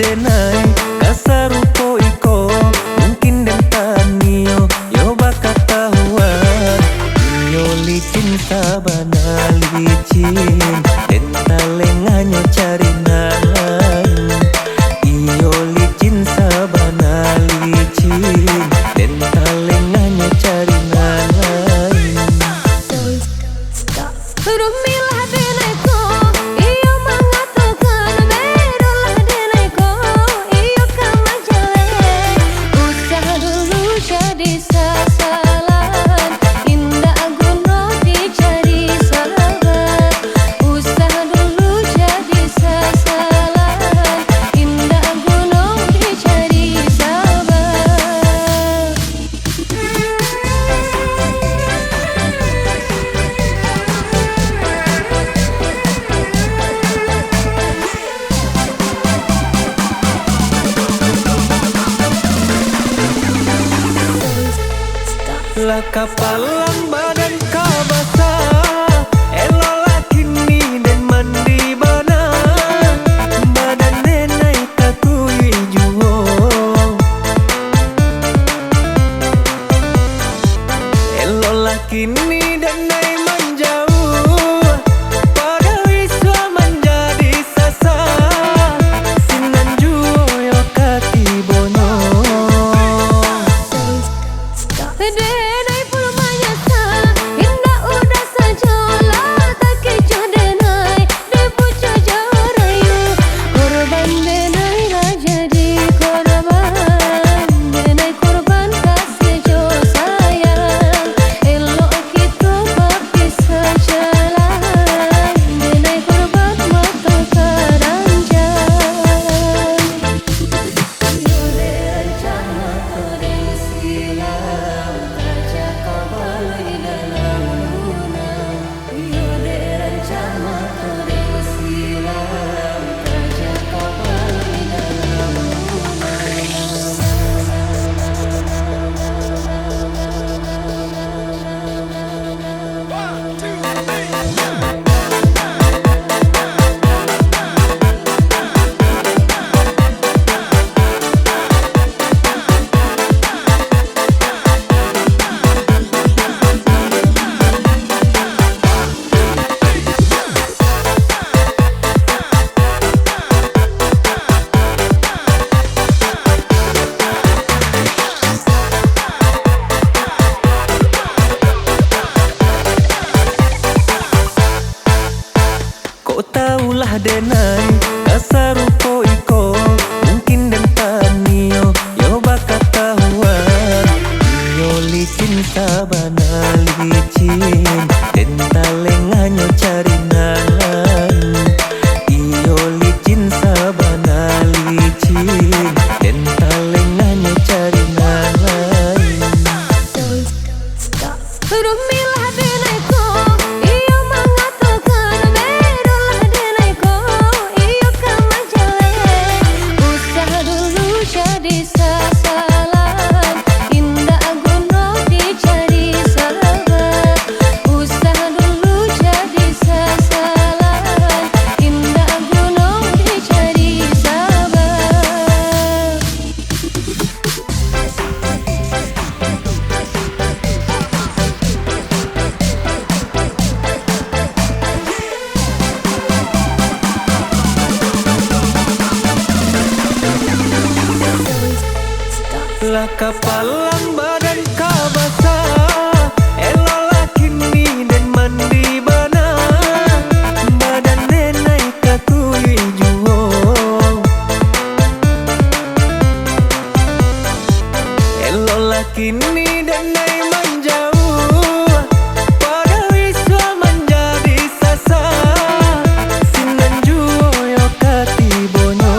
Denai kasarupo iko mungkin dan tanio yo bakat tahuan yo licin sabana licin dan talenganyo cari nalan iyo licin sabana licin dan talenganyo cari nalan. Rumilah denaiku iyo mengatakan berulah denaiku iyo kamajale usah dulu jadi sasalan indah guno dicari sahabat usah dulu jadi sasalan indah guno dicari sahabat. Lah kapalang badan kabasa elo lakini dan mandi bana badan nenai takui juo elo lakini dan nai menjauh pada wiswa menjadi sasa sinan juo yo kati bono. Denai pun menyasa indah udah sajalah tak kecoh denai dibuca jauh rayu korban denai lah jadi korban denai korban kasih jo sayang elok kita berpisah jalan denai korban mata keranjang. Taulah denai kasarupo iko mungkin dan tanio yo bakat tahuan yo licin sabana licin dan talenganyo cari nalan iyo licin sabana licin dan talenganyo cari nalan. Rumilah denaiku iyo mengatakan berulah denaiku iyo kamajale usah dulu jadi sasalan indah guno dicari sahabat usah dulu jadi sasalan indah guno dicari sahabat. Lah kapalang badan kabasa elo lakini dan mandi bana badan nenai kakui juo elo kini denai menjauh, pada wiswa menjadi sasa, sinan juoyo katibono.